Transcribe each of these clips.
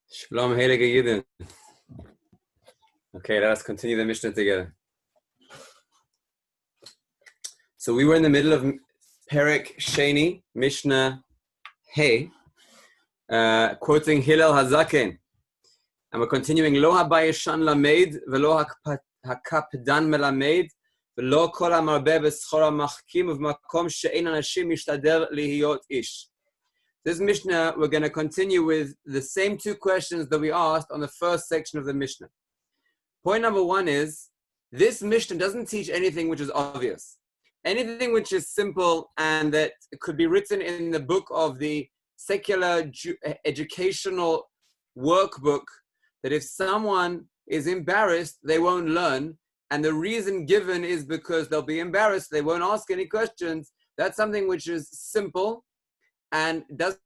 Shalom, heilige Yidden. Okay, let us continue the Mishnah together. So we were in the middle of Pirkei, Mishnah Hey, quoting Hillel Hazaken. And we're continuing, Lo habayeshan lamed, velo hakapdan melamed, velo kol hamarbe b'schora machkim, v'makom she'ein anashim mishtader lihiyot ish. This Mishnah, we're going to continue with the same two questions that we asked on the first section of the Mishnah. Point number one is, this Mishnah doesn't teach anything which is obvious. Anything which is simple and that it could be written in the book of the secular educational workbook, that if someone is embarrassed, they won't learn, and the reason given is because they'll be embarrassed, they won't ask any questions. That's something which is simple and doesn't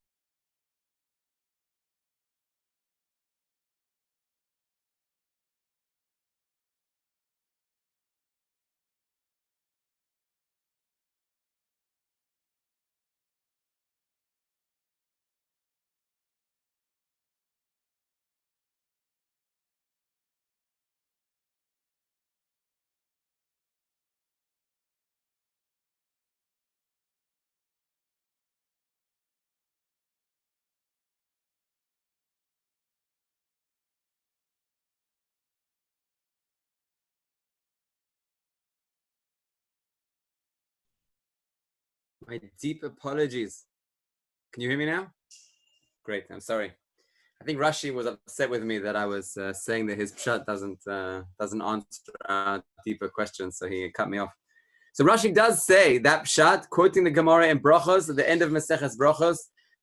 My deep apologies. Can you hear me now? Great, I'm sorry. I think Rashi was upset with me that I was saying that his pshat doesn't answer deeper questions, so he cut me off. So Rashi does say that pshat, quoting the Gemara in Brachos at the end of Maseches Brachos,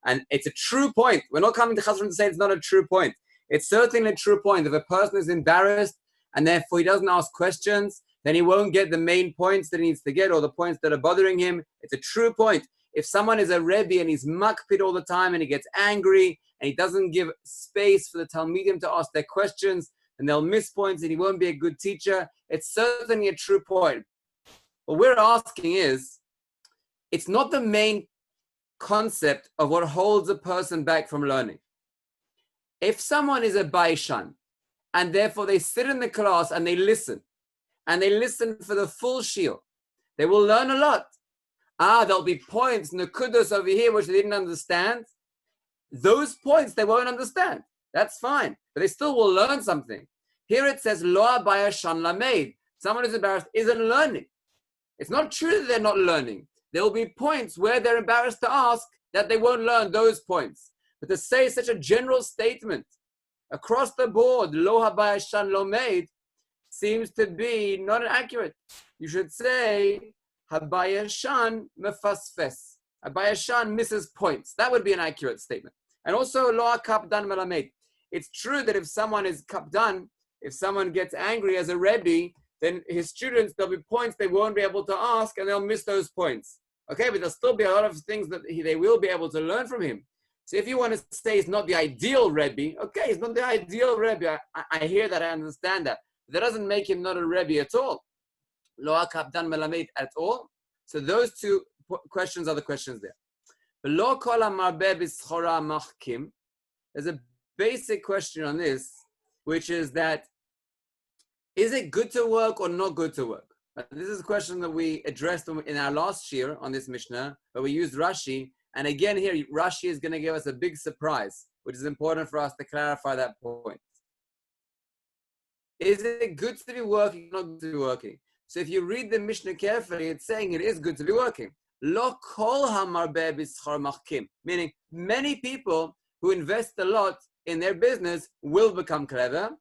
and it's a true point. We're not coming to Chazron to say it's not a true point. It's certainly a true point. If a person is embarrassed and therefore he doesn't ask questions, then he won't get the main points that he needs to get or the points that are bothering him. It's a true point. If someone is a Rebbe and he's makpid all the time and he gets angry and he doesn't give space for the Talmidim to ask their questions, and they'll miss points and he won't be a good teacher, it's certainly a true point. What we're asking is, it's not the main concept of what holds a person back from learning. If someone is a baishan, and therefore they sit in the class and they listen for the full shiur, they will learn a lot. There'll be points, nekudos over here, which they didn't understand. Those points they won't understand. That's fine, but they still will learn something. Here it says, Lo habayeshan lamed. Someone who's embarrassed isn't learning. It's not true that they're not learning. There will be points where they're embarrassed to ask that they won't learn those points. But to say such a general statement across the board, Lo habayeshan lamed, seems to be not accurate. You should say, habayeshan mefasfes. Habayeshan misses points. That would be an accurate statement. And also, lo kapdan melamed. It's true that if someone is kapdan, if someone gets angry as a Rebbe, then his students, there'll be points they won't be able to ask and they'll miss those points. Okay, but there'll still be a lot of things that they will be able to learn from him. So if you want to say he's not the ideal Rebbe, okay, he's not the ideal Rebbe. I hear that, I understand that. That doesn't make him not a Rebbe at all. Lo kapdan melamed at all. So those two questions are the questions there. Lo kol hamarbe b'schora machkim. There's a basic question on this, which is that, is it good to work or not good to work? This is a question that we addressed in our last year on this Mishnah, but we used Rashi. And again here, Rashi is going to give us a big surprise, which is important for us to clarify that point. Is it good to be working or not good to be working? So if you read the Mishnah carefully, it's saying it is good to be working. Lo kol hamarbe b'schor machkim, meaning many people who invest a lot in their business will become clever,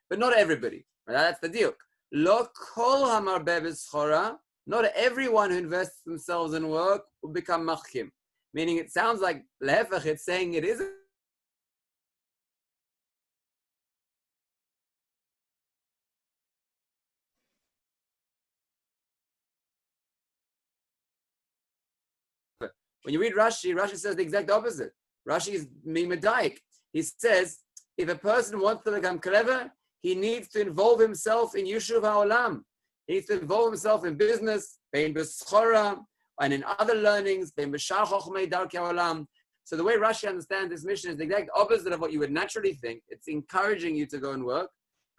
but not everybody. That's the deal. Lo kol hamarbe b'schora, not everyone who invests themselves in work will become machkim. Meaning it sounds like lehefech, it's saying it is when you read Rashi, Rashi says the exact opposite. Rashi is mimadaik. He says, if a person wants to become clever, he needs to involve himself in Yishuv HaOlam. He needs to involve himself in business, bein b'schora, and in other learnings, bein b'shar chochmei darkei haolam. So the way Rashi understands this mission is the exact opposite of what you would naturally think. It's encouraging you to go and work.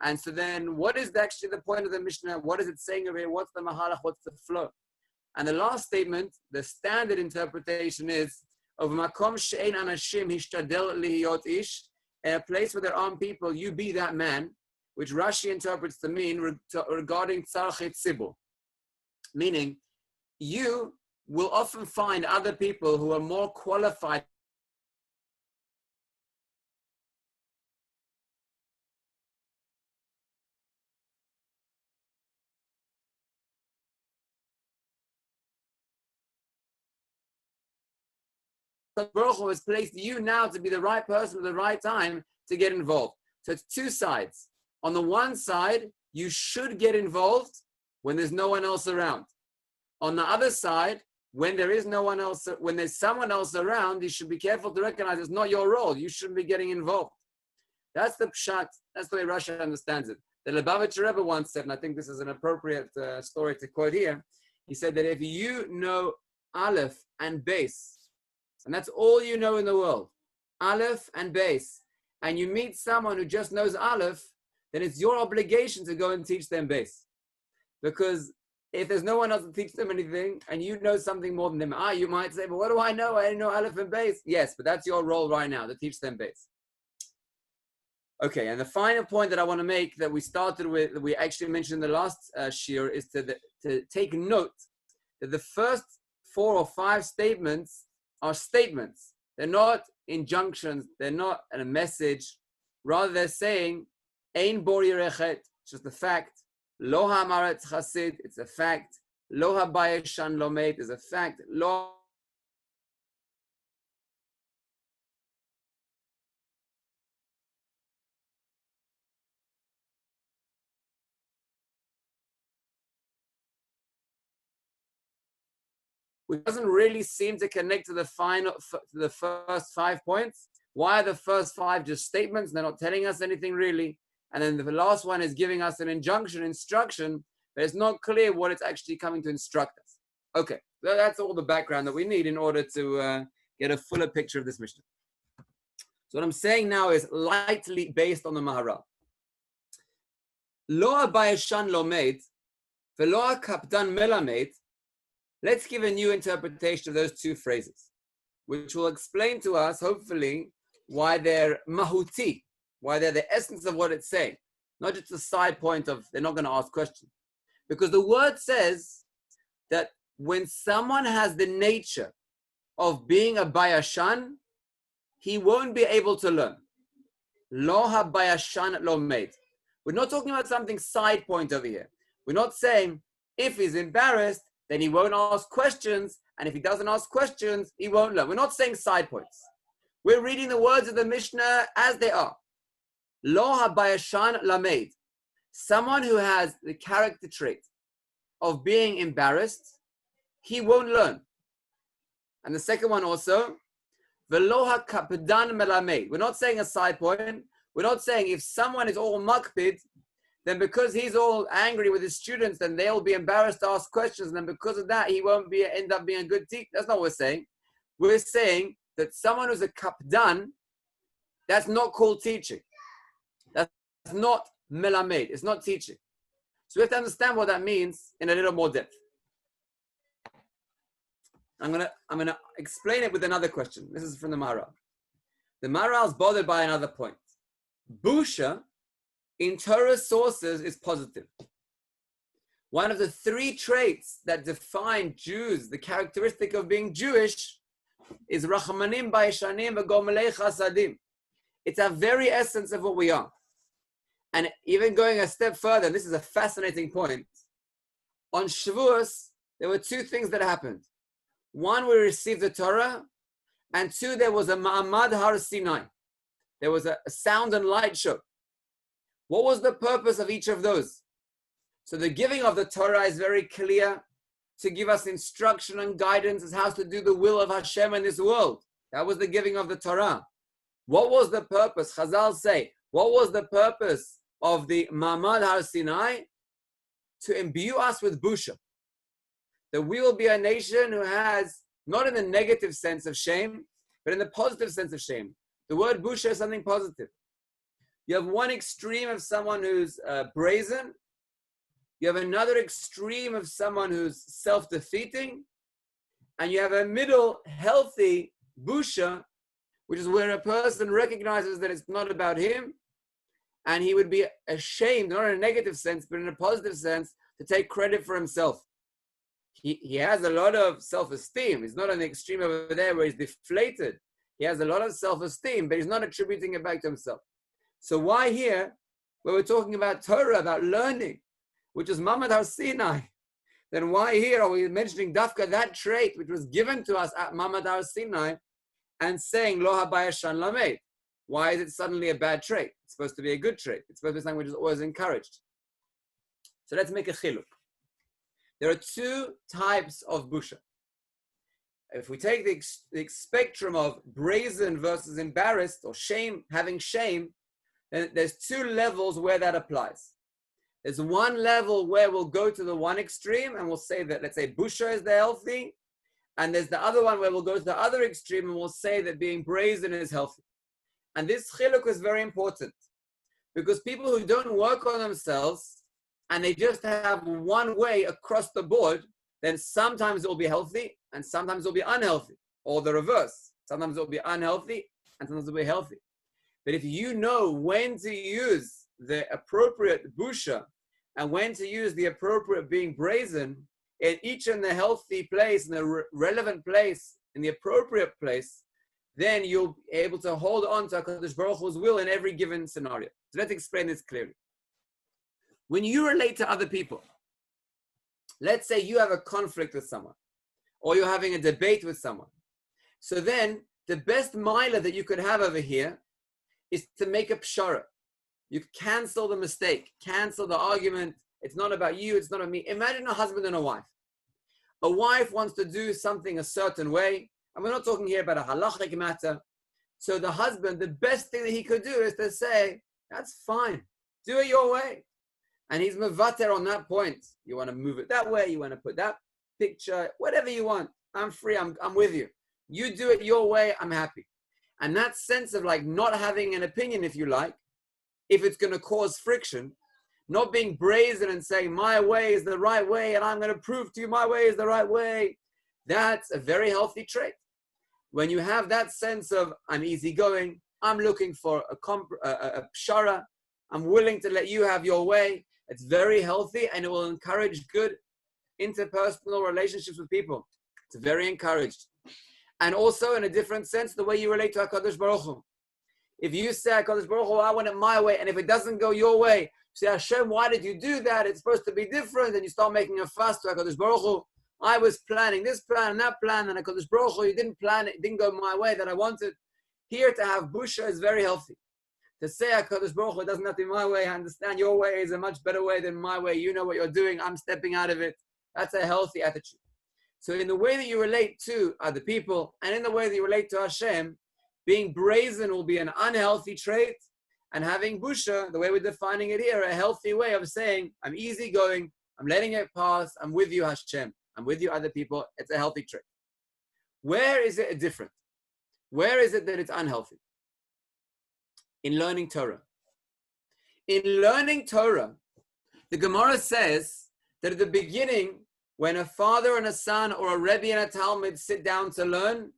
And so then what is actually the point of the Mishnah? What is it saying over here? What's the mahalach? What's the flow? And the last statement, the standard interpretation is, of makom she'ein anashim hishtadel lihiyot ish, in a place where there aren't people, you be that man, which Rashi interprets to mean regarding tzarchei tzibur. Meaning, you will often find other people who are more qualified Baruch Hu has placed you now to be the right person at the right time to get involved. So it's two sides. On the one side, you should get involved when there's no one else around. On the other side, when there is no one else, when there's someone else around, you should be careful to recognize it's not your role. You shouldn't be getting involved. That's the pshat. That's the way Rashi understands it. The Lubavitcher Rebbe once said, and I think this is an appropriate story to quote here, he said that if you know Aleph and Beis, and that's all you know in the world, Aleph and Beis, and you meet someone who just knows Aleph, then it's your obligation to go and teach them Beis. Because if there's no one else to teach them anything, and you know something more than them, you might say, but what do I know? I know Aleph and Beis. Yes, but that's your role right now, to teach them Beis. Okay, and the final point that I want to make that we started with, that we actually mentioned in the last shir, is to take note that the first 4 or 5 statements are statements. They're not injunctions. They're not a message. Rather, they're saying, Ein bor yirechet, it's just a fact. Lo ha'amaretz chasid, it's a fact. Lo ha'bayeshan lomet is a fact. Lo which doesn't really seem to connect to the first 5 points. Why are the first 5 just statements? They're not telling us anything really. And then the last one is giving us an instruction, but it's not clear what it's actually coming to instruct us. Okay, so that's all the background that we need in order to get a fuller picture of this Mishnah. So what I'm saying now is lightly based on the Maharal. Lo ha'bayeshan lomed, velo ha'kapdan melamed. Let's give a new interpretation of those 2 phrases, which will explain to us, hopefully, why they're mahuti, why they're the essence of what it's saying, not just a side point of they're not going to ask questions. Because the word says that when someone has the nature of being a bayashan, he won't be able to learn. Lo ha-bayashan lomed. We're not talking about something side point over here. We're not saying if he's embarrassed, then he won't ask questions, and if he doesn't ask questions, he won't learn. We're not saying side points. We're reading the words of the Mishnah as they are. Lo ha-bayashan lamed. Someone who has the character trait of being embarrassed, he won't learn. And the second one also, velo ha-kapdan melamed. We're not saying a side point. We're not saying if someone is all makpid, then because he's all angry with his students, then they'll be embarrassed to ask questions, and then because of that, he won't end up being a good teacher. That's not what we're saying. We're saying that someone who's a kapdan, that's not called teaching. That's not melamed. It's not teaching. So we have to understand what that means in a little more depth. I'm gonna explain it with another question. This is from the Maharal. The Maharal is bothered by another point. Busha, in Torah sources, is positive. One of the 3 traits that define Jews, the characteristic of being Jewish, is Rachmanim Bayeshanim V'Gomelei Chasadim. It's our very essence of what we are. And even going a step further, and this is a fascinating point, on Shavuos, there were 2 things that happened. 1, we received the Torah, and 2, there was a Ma'amad Har Sinai. There was a sound and light show. What was the purpose of each of those? So the giving of the Torah is very clear, to give us instruction and guidance as how to do the will of Hashem in this world. That was the giving of the Torah. What was the purpose? Chazal say, what was the purpose of the Ma'amad Har Sinai? To imbue us with busha. That we will be a nation who has, not in the negative sense of shame, but in the positive sense of shame. The word busha is something positive. You have one extreme of someone who's brazen. You have another extreme of someone who's self-defeating. And you have a middle, healthy busha, which is where a person recognizes that it's not about him, and he would be ashamed, not in a negative sense, but in a positive sense, to take credit for himself. He has a lot of self-esteem. He's not on the extreme over there where he's deflated. He has a lot of self-esteem, but he's not attributing it back to himself. So why here, where we're talking about Torah, about learning, which is Mamad Har Sinai, then why here are we mentioning Dafka, that trait which was given to us at Mamad Har Sinai, and saying Lo Habaya Shan Lamed? Why is it suddenly a bad trait? It's supposed to be a good trait. It's supposed to be something which is always encouraged. So let's make a chiluk. There are two types of busha. If we take the spectrum of brazen versus embarrassed, or shame, having shame, then there's two levels where that applies. There's one level where we'll go to the one extreme and we'll say that, let's say, busha is the healthy. And there's the other one where we'll go to the other extreme and we'll say that being brazen is healthy. And this chiluk is very important, because people who don't work on themselves and they just have one way across the board, then sometimes it will be healthy and sometimes it will be unhealthy, or the reverse. Sometimes it will be unhealthy and sometimes it will be healthy. But if you know when to use the appropriate busha and when to use the appropriate being brazen, in each in the healthy place, in the relevant place, in the appropriate place, then you'll be able to hold on to HaKadosh Baruch Hu's will in every given scenario. So let's explain this clearly. When you relate to other people, let's say you have a conflict with someone, or you're having a debate with someone. So then, the best milah that you could have over here is to make a pshara. You cancel the mistake, cancel the argument. It's not about you, it's not about me. Imagine a husband and a wife. A wife wants to do something a certain way, and we're not talking here about a halachic matter. So the husband, the best thing that he could do is to say, that's fine, do it your way. And he's mevater on that point. You want to move it that way, you want to put that picture, whatever you want. I'm free, I'm with you. You do it your way, I'm happy. And that sense of like not having an opinion, if you like, if it's going to cause friction, not being brazen and saying my way is the right way and I'm going to prove to you my way is the right way, that's a very healthy trait. When you have that sense of I'm easygoing, I'm looking for a pshara, I'm willing to let you have your way, it's very healthy and it will encourage good interpersonal relationships with people. It's very encouraged. And also in a different sense, the way you relate to HaKadosh Baruch Hu. If you say, HaKadosh Baruch Hu, I want it my way, and if it doesn't go your way, you say, Hashem, why did you do that? It's supposed to be different. And you start making a fuss to HaKadosh Baruch Hu. I was planning this plan and that plan, and HaKadosh Baruch Hu, you didn't plan it, it didn't go my way that I wanted. Here to have busha is very healthy. To say, HaKadosh Baruch Hu, it doesn't have to be my way, I understand your way is a much better way than my way. You know what you're doing, I'm stepping out of it. That's a healthy attitude. So in the way that you relate to other people, and in the way that you relate to Hashem, being brazen will be an unhealthy trait, and having busha, the way we're defining it here, a healthy way of saying, I'm easygoing, I'm letting it pass, I'm with you, Hashem, I'm with you, other people. It's a healthy trait. Where is it different? Where is it that it's unhealthy? In learning Torah. In learning Torah, the Gemara says that at the beginning, when a father and a son or a Rebbe and a Talmud sit down to learn,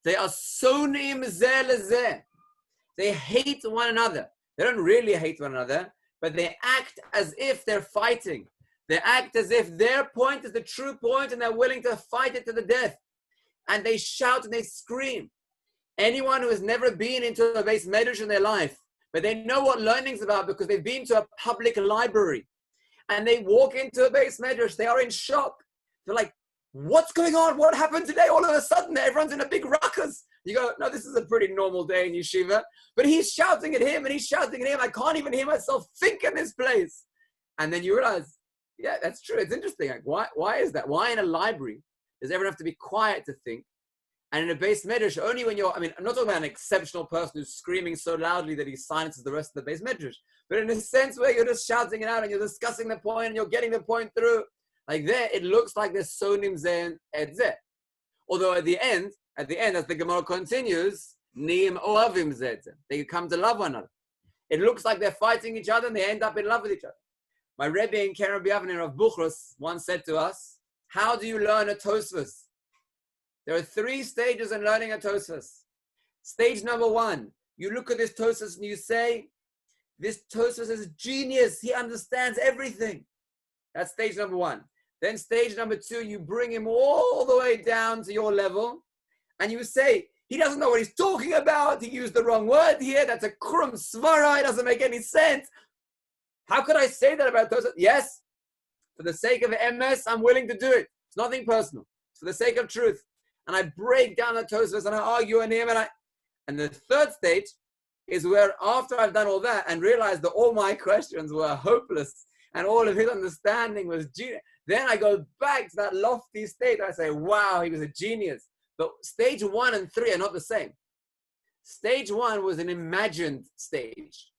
they are sonim zeh lezeh. They hate one another. They don't really hate one another, but they act as if they're fighting. They act as if their point is the true point and they're willing to fight it to the death. And they shout and they scream. Anyone who has never been into a beis medrash in their life, but they know what learning's about because they've been to a public library, and they walk into a beis medrash, they are in shock. They're like, what's going on? What happened today? All of a sudden, everyone's in a big ruckus. You go, no, this is a pretty normal day in yeshiva. But he's shouting at him and he's shouting at him. I can't even hear myself think in this place. And then you realize, yeah, that's true. It's interesting. Like, why is that? Why in a library does everyone have to be quiet to think? And in a beis medrash, only when you're, I'm not talking about an exceptional person who's screaming so loudly that he silences the rest of the beis medrash, but in a sense where you're just shouting it out and you're discussing the point and you're getting the point through. Like there, it looks like there's sonim zeh et zeh. Although at the end, at the end, as the Gemara continues, Niim Oavim Zed. They come to love one another. It looks like they're fighting each other and they end up in love with each other. My Rebbe in Keren B'Yavneh of Buchros once said to us, how do you learn a Tosfos? There are 3 stages in learning a Tosfos. Stage number 1, you look at this Tosfos and you say, this Tosfos is genius. He understands everything. That's stage number 1. Then stage number 2, you bring him all the way down to your level and you say, he doesn't know what he's talking about. He used the wrong word here. That's a krum svara. It doesn't make any sense. How could I say that about Tosfos? Yes, for the sake of MS, I'm willing to do it. It's nothing personal. It's for the sake of truth. And I break down the Tosfos and I argue on him. And the third stage is where after I've done all that and realized that all my questions were hopeless and all of his understanding was genius, then I go back to that lofty state. I say, wow, he was a genius. But stage 1 and 3 are not the same. Stage 1 was an imagined stage.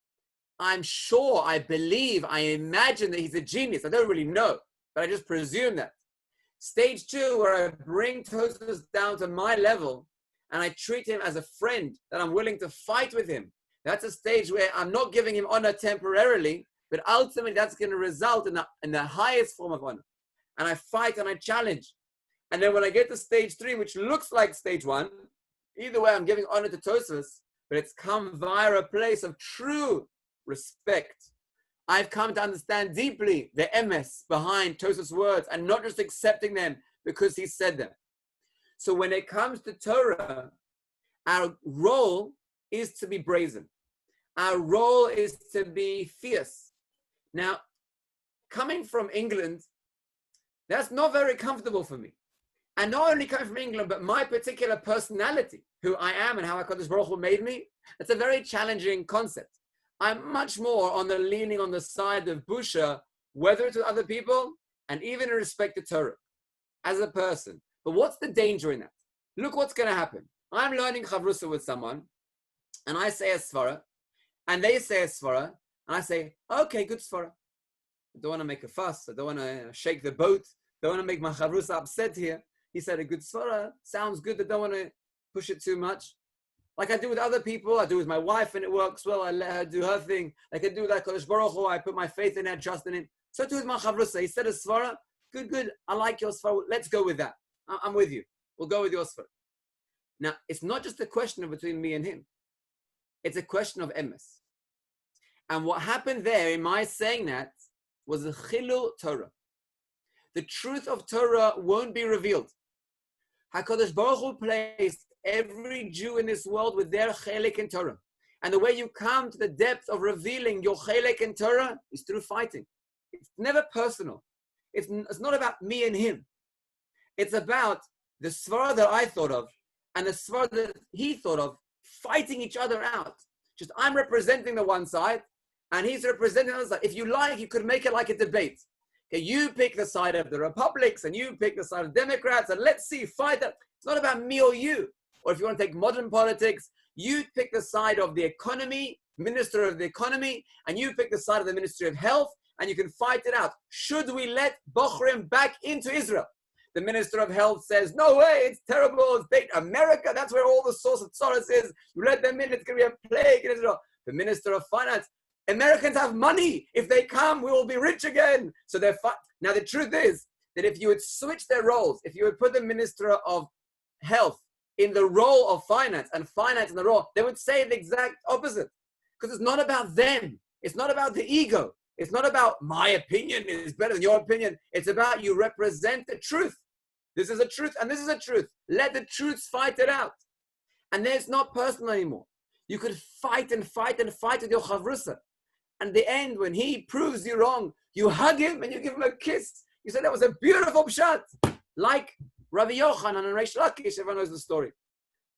I'm sure, I believe, I imagine that he's a genius. I don't really know, but I just presume that. Stage 2, where I bring Tosfos down to my level and I treat him as a friend, that I'm willing to fight with him. That's a stage where I'm not giving him honor temporarily, but ultimately that's going to result in the highest form of honor. And I fight and I challenge. And then when I get to stage 3, which looks like stage 1, either way I'm giving honor to Tosfos, but it's come via a place of true respect. I've come to understand deeply the emes behind Tosfos' words and not just accepting them because he said them. So when it comes to Torah, our role is to be brazen. Our role is to be fierce. Now, coming from England, that's not very comfortable for me. And not only coming from England, but my particular personality, who I am and how HaKadosh Baruch Hu made me, it's a very challenging concept. I'm much more on the leaning on the side of Busha, whether it's with other people and even in respect to Torah as a person. But what's the danger in that? Look what's going to happen. I'm learning Chavrusa with someone and I say a svara and they say a svara and I say, okay, good svara. I don't want to make a fuss. I don't want to shake the boat. I don't want to make my Chavrusa upset here. He said a good svara, sounds good. I don't want to push it too much. Like I do with other people, I do with my wife and it works well. I let her do her thing. Like I do with HaKadosh Baruch Hu, I put my faith in her, trust in him. So too with my Chavrusa. He said a svara, good. I like your svara. Let's go with that. I'm with you. We'll go with your svara. Now, it's not just a question of between me and him. It's a question of emes. And what happened there in my saying that was a chilul Torah. The truth of Torah won't be revealed. HaKadosh Baruch Hu placed every Jew in this world with their chelik in Torah. And the way you come to the depth of revealing your chelik in Torah is through fighting. It's never personal. It's not about me and him. It's about the svara that I thought of and the svara that he thought of fighting each other out. Just I'm representing the one side and he's representing the other side. If you like, you could make it like a debate. Okay, you pick the side of the Republicans and you pick the side of Democrats and let's see, fight that. It's not about me or you. Or if you want to take modern politics, you pick the side of the economy, Minister of the Economy, and you pick the side of the Ministry of Health, and you can fight it out. Should we let Bochrim back into Israel? The Minister of Health says, no way, it's terrible, it's big. America, that's where all the source of Soros is. You let them in, it's going to be a plague in Israel. The Minister of Finance, Americans have money. If they come, we will be rich again. So they're now the truth is that if you would switch their roles, if you would put the Minister of Health in the role of finance and finance in the role, they would say the exact opposite. Because it's not about them. It's not about the ego. It's not about my opinion is better than your opinion. It's about you represent the truth. This is a truth and this is a truth. Let the truths fight it out. And then it's not personal anymore. You could fight and fight and fight with your chavrusa. And the end, when he proves you wrong, you hug him and you give him a kiss. You say that was a beautiful pshat. Like Rabbi Yochanan and Reish Lakish, everyone knows the story.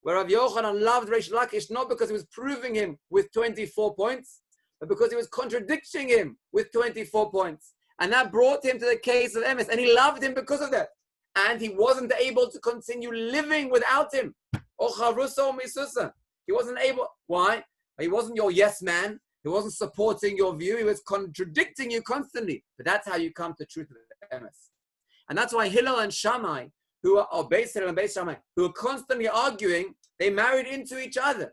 Where Rabbi Yochanan loved Reish Lakish not because he was proving him with 24 points, but because he was contradicting him with 24 points. And that brought him to the case of Emes. And he loved him because of that. And he wasn't able to continue living without him. O Chavrusa o Misusa. He wasn't able. Why? He wasn't your yes man. He wasn't supporting your view. He was contradicting you constantly. But that's how you come to truth of Emes. And that's why Hillel and Shammai who are Beis Hillel and Beis Shammai, who are constantly arguing, they married into each other.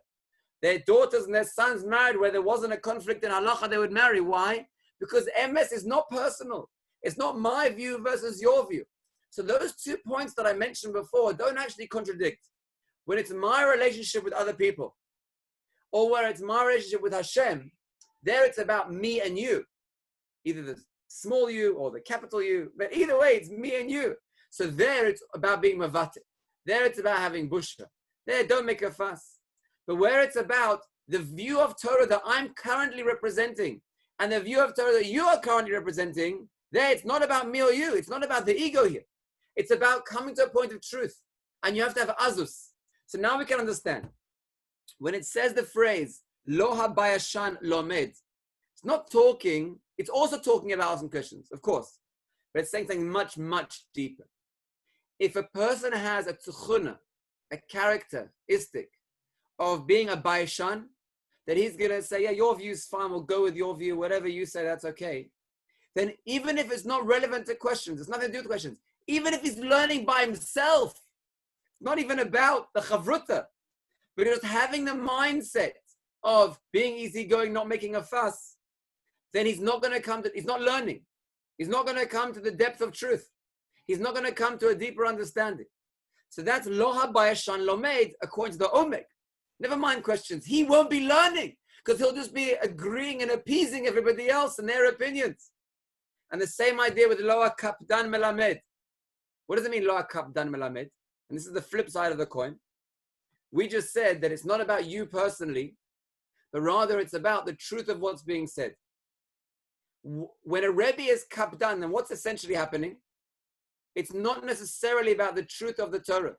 Their daughters and their sons married where there wasn't a conflict in halacha, they would marry. Why? Because emes is not personal. It's not my view versus your view. So those 2 points that I mentioned before don't actually contradict. When it's my relationship with other people, or where it's my relationship with Hashem, there it's about me and you. Either the small u or the capital U, but either way, it's me and you. So there it's about being mavatir. There it's about having busha. There, don't make a fuss. But where it's about the view of Torah that I'm currently representing and the view of Torah that you are currently representing, there it's not about me or you. It's not about the ego here. It's about coming to a point of truth. And you have to have azus. So now we can understand. When it says the phrase, lo habayashan lomed, it's not talking, it's also talking about asking questions, of course. But it's saying something much, much deeper. If a person has a tzuchuna, a characteristic of being a bayashan, that he's going to say, yeah, your view is fine, we'll go with your view, whatever you say, that's okay. Then even if it's not relevant to questions, it's nothing to do with questions, even if he's learning by himself, not even about the chavruta, but just having the mindset of being easygoing, not making a fuss, then he's not going to come to, he's not learning. He's not going to come to the depth of truth. He's not going to come to a deeper understanding. So that's lo habayashan lomed, according to the Omek. Never mind questions. He won't be learning because he'll just be agreeing and appeasing everybody else and their opinions. And the same idea with lo kapdan melamed. What does it mean, lo kapdan melamed? And this is the flip side of the coin. We just said that it's not about you personally, but rather it's about the truth of what's being said. When a Rebbe is kapdan, then what's essentially happening? It's not necessarily about the truth of the Torah.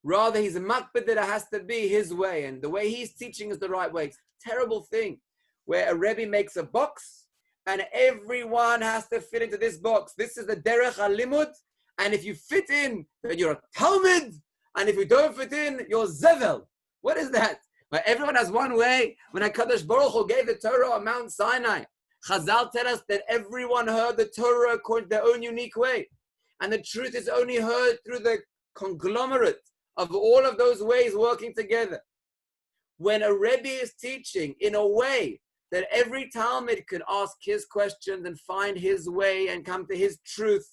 Rather, he's a makbid that it has to be his way, and the way he's teaching is the right way. It's a terrible thing where a Rebbe makes a box and everyone has to fit into this box. This is the derech halimud, and if you fit in, then you're a Talmud, and if you don't fit in, you're zevel. What is that? Where everyone has one way. When HaKadosh Baruch Hu gave the Torah on Mount Sinai, Chazal tell us that everyone heard the Torah according to their own unique way. And the truth is only heard through the conglomerate of all of those ways working together. When a Rebbe is teaching in a way that every Talmud can ask his questions and find his way and come to his truth,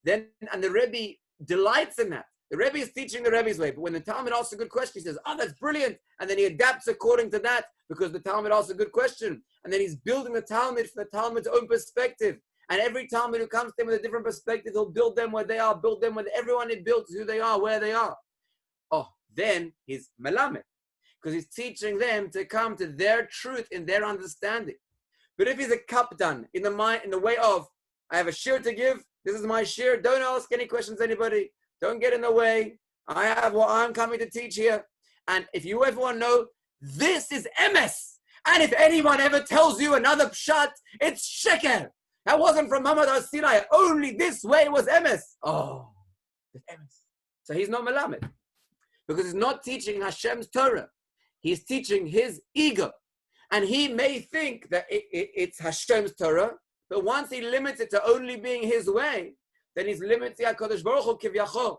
then, and the Rebbe delights in that. The Rebbe is teaching the Rebbe's way, but when the Talmud asks a good question, he says, oh, that's brilliant. And then he adapts according to that because the Talmud asks a good question. And then he's building the Talmud from the Talmud's own perspective. And every Talmud who comes to him with a different perspective, he'll build them where they are, build them with everyone he builds, who they are, where they are. Oh, then he's melamed, because he's teaching them to come to their truth in their understanding. But if he's a kapdan in the way of, I have a shir to give, this is my shir, don't ask any questions to anybody, don't get in the way, I have what I'm coming to teach here. And if you ever want to know, this is emes. And if anyone ever tells you another pshat, it's sheker. That wasn't from Muhammad al-Sinai. Only this way was emes. Oh, it's emes. So he's not melamed. Because he's not teaching Hashem's Torah. He's teaching his ego. And he may think that it's Hashem's Torah, but once he limits it to only being his way, then he's limiting HaKadosh Baruch Hu kivyachol.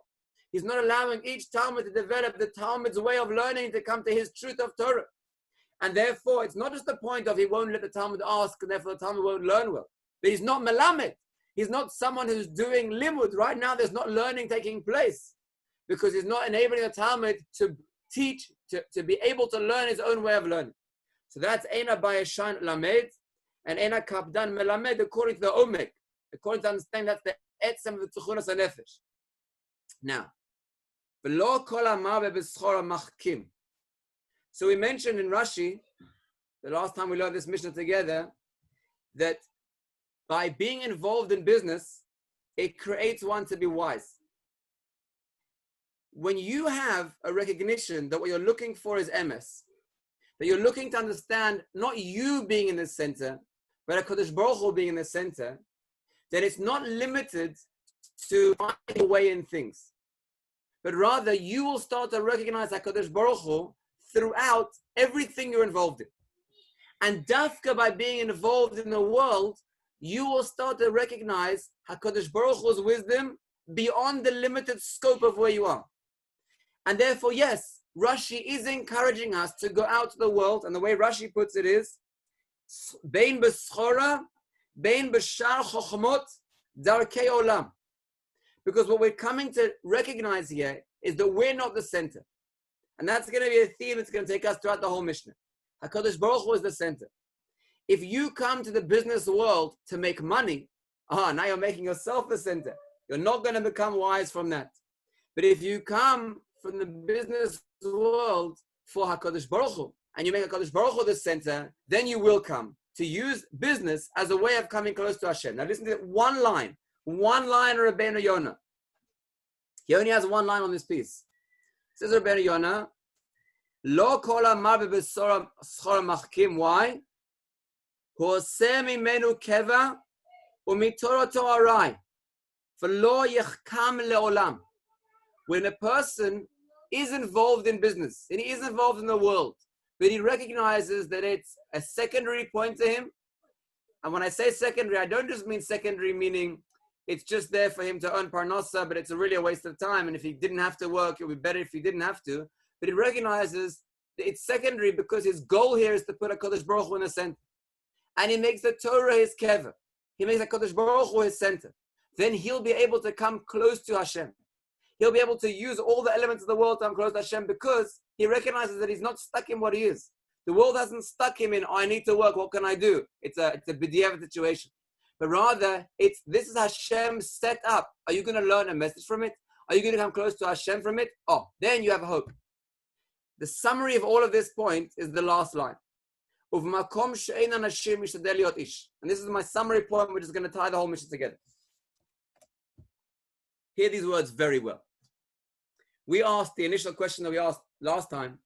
He's not allowing each Talmud to develop the Talmud's way of learning to come to his truth of Torah. And therefore, it's not just the point of he won't let the Talmud ask, and therefore the Talmud won't learn well. But he's not melamed. He's not someone who's doing limud. Right now, there's not learning taking place, because he's not enabling the Talmud to teach, to be able to learn his own way of learning. So that's Eina Bayashan Lamed and Eina Kapdan Melamed according to the Omek. According to understanding, that's the Etzem of the Tzuchunas HaNefesh. Now, V'lo kol ha'ma'aveh b'schor ha'machkim. So we mentioned in Rashi, the last time we learned this Mishnah together, that by being involved in business, it creates one to be wise. When you have a recognition that what you're looking for is emes, that you're looking to understand not you being in the center, but HaKadosh Baruch Hu being in the center, then it's not limited to finding a way in things. But rather, you will start to recognize HaKadosh Baruch Hu throughout everything you're involved in. And dafka, by being involved in the world, you will start to recognize HaKadosh Baruch Hu's wisdom beyond the limited scope of where you are. And therefore, yes, Rashi is encouraging us to go out to the world, and the way Rashi puts it is, Bein b'schora, bein b'shar chochmot, darkei olam. Because what we're coming to recognize here is that we're not the center. And that's going to be a theme that's going to take us throughout the whole Mishnah. HaKadosh Baruch Hu is the center. If you come to the business world to make money, now you're making yourself the center. You're not going to become wise from that. But if you come from the business world for HaKadosh Baruch Hu, and you make HaKadosh Baruch Hu the center, then you will come to use business as a way of coming close to Hashem. Now listen to one line Rabbeinu Yonah. He only has one line on this piece. Says Rabbeinu Yonah, Lo kol amar b'besora schora machkim. Why? Ho'oseh mimenu keva u'mitoroto arai v'lo yechkam le'olam. When a person is involved in business, and he is involved in the world, but he recognizes that it's a secondary point to him. And when I say secondary, I don't just mean secondary meaning it's just there for him to earn parnasa, but it's really a waste of time. And if he didn't have to work, it would be better if he didn't have to. But he recognizes that it's secondary because his goal here is to put HaKadosh Baruch Hu in the center. And he makes the Torah his kever. He makes HaKadosh Baruch Hu his center. Then he'll be able to come close to Hashem. He'll be able to use all the elements of the world to come close to Hashem because he recognizes that he's not stuck in what he is. The world hasn't stuck him in, I need to work, what can I do? It's a b'diavad situation. But rather, this is Hashem set up. Are you going to learn a message from it? Are you going to come close to Hashem from it? Oh, then you have hope. The summary of all of this point is the last line. And this is my summary point, which is going to tie the whole mission together. Hear these words very well. We asked the initial question that we asked last time,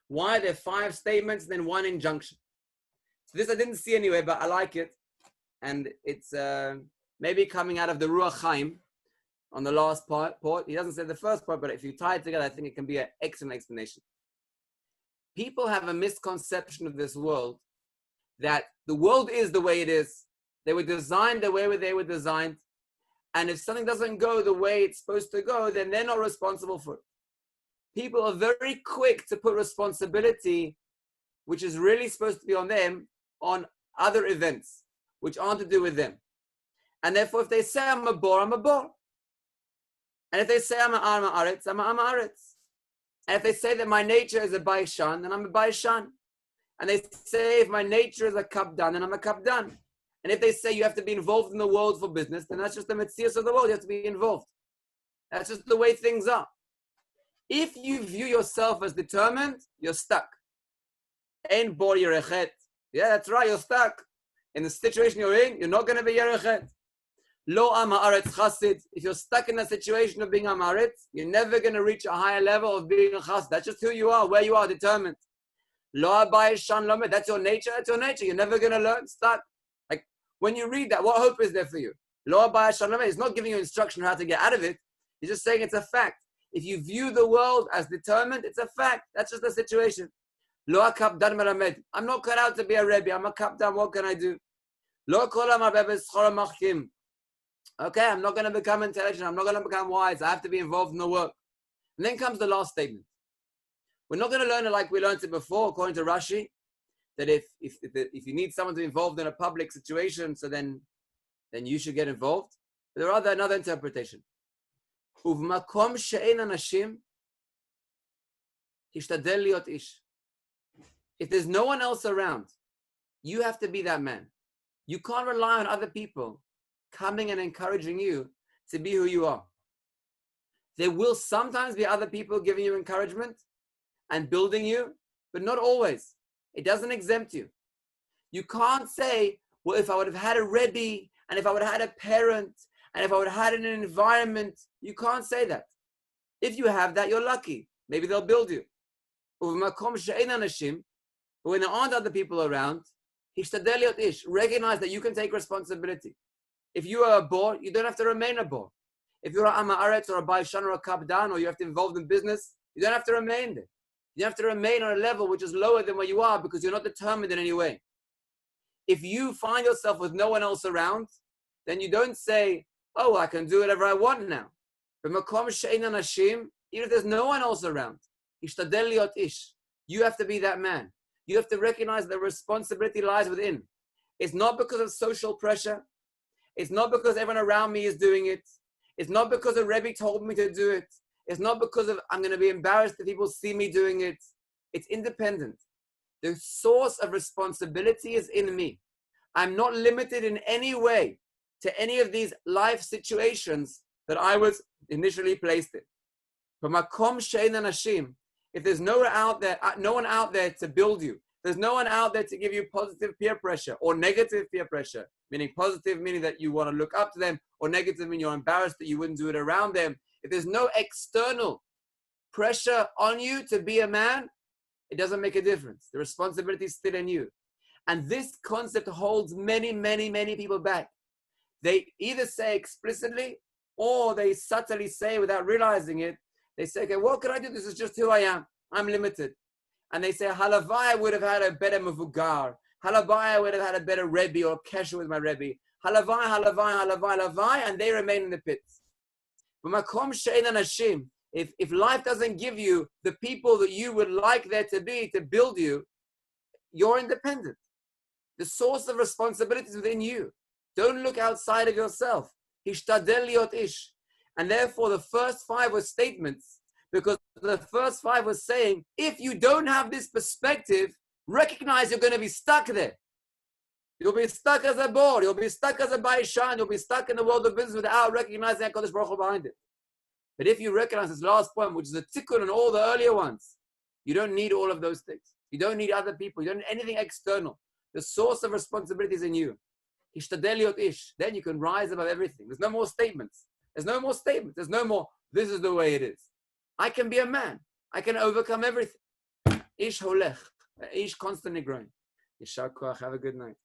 why are there 5 statements and then 1 injunction? So this I didn't see anywhere, but I like it. And it's maybe coming out of the Ruach Chaim on the last part. He doesn't say the first part, but if you tie it together, I think it can be an excellent explanation. People have a misconception of this world, that the world is the way it is. They were designed the way they were designed. And if something doesn't go the way it's supposed to go, then they're not responsible for it. People are very quick to put responsibility, which is really supposed to be on them, on other events, which aren't to do with them. And therefore, if they say, I'm a bor, I'm a bor. And if they say, I'm a aretz, I'm a aretz. And if they say that my nature is a baishan, then I'm a baishan. And they say, if my nature is a kapdan, then I'm a kapdan. And if they say you have to be involved in the world for business, then that's just the metzius of the world. You have to be involved. That's just the way things are. If you view yourself as determined, you're stuck. Ein bor yerechet. Yeah, that's right, you're stuck. In the situation you're in, you're not going to be yerechet. Lo am haaretz chassid. If you're stuck in that situation of being am haaretz, you're never going to reach a higher level of being a chassid. That's just who you are, where you are, determined. Lo abai shan lomed. That's your nature. That's your nature. You're never going to learn. Stuck. Like when you read that, what hope is there for you? Lo abai shan lomed. It's not giving you instruction on how to get out of it. He's just saying it's a fact. If you view the world as determined, it's a fact. That's just the situation. Lo kapdan melamed. I'm not cut out to be a rebbe. I'm a kapdan. What can I do? Lo kol amar b'schora machkim. Okay, I'm not going to become intelligent. I'm not going to become wise. I have to be involved in the work. And then comes the last statement. We're not going to learn it like we learned it before, according to Rashi, that if you need someone to be involved in a public situation, so then you should get involved. But there are another interpretation. Uvmakom she'ein anashim, hishtadel liot ish. If there's no one else around, you have to be that man. You can't rely on other people coming and encouraging you to be who you are. There will sometimes be other people giving you encouragement and building you, but not always. It doesn't exempt you. You can't say, well, if I would have had a Rebbe, and if I would have had a parent, and if I would have had an environment, you can't say that. If you have that, you're lucky. Maybe they'll build you. But when there aren't other people around, recognize that you can take responsibility. If you are a bor, you don't have to remain a bor. If you're an am haaretz or a baishan or a kapdan, or you have to involve in business, you don't have to remain there. You have to remain on a level which is lower than where you are because you're not determined in any way. If you find yourself with no one else around, then you don't say, oh, I can do whatever I want now. B'makom she'ein anashim, even if there's no one else around, ishtadel liot ish. You have to be that man. You have to recognize the responsibility lies within. It's not because of social pressure. It's not because everyone around me is doing it. It's not because a Rebbe told me to do it. It's not because of I'm going to be embarrassed if people see me doing it. It's independent. The source of responsibility is in me. I'm not limited in any way to any of these life situations that I was initially placed in. But makom she'ein anashim, if there's no one out there to build you, there's no one out there to give you positive peer pressure or negative peer pressure, meaning positive, meaning that you want to look up to them, or negative, meaning you're embarrassed that you wouldn't do it around them. If there's no external pressure on you to be a man, it doesn't make a difference. The responsibility is still in you. And this concept holds many, many, many people back. They either say explicitly or they subtly say without realizing it. They say, okay, what can I do? This is just who I am. I'm limited. And they say, halavai, I would have had a better mavugar. Halavai, I would have had a better Rebbe or kesher with my Rebbe. Halavai, halavai, halavai, halavai, and they remain in the pits. But makom she'ein anashim, if life doesn't give you the people that you would like there to be to build you, you're independent. The source of responsibility is within you. Don't look outside of yourself. Hishtadel liot ish. And therefore, the first 5 were statements, because the first 5 was saying, if you don't have this perspective, recognize you're going to be stuck there. You'll be stuck as a board. You'll be stuck as a baishan. You'll be stuck in the world of business without recognizing HaKadosh Baruch Hu behind it. But if you recognize this last point, which is a tikkun on all the earlier ones, you don't need all of those things. You don't need other people. You don't need anything external. The source of responsibility is in you. Hishtadel liot ish. Then you can rise above everything. There's no more statements. There's no more statements. There's no more, this is the way it is. I can be a man. I can overcome everything. Ish holech. Ish constantly growing. Yishar koach. Have a good night.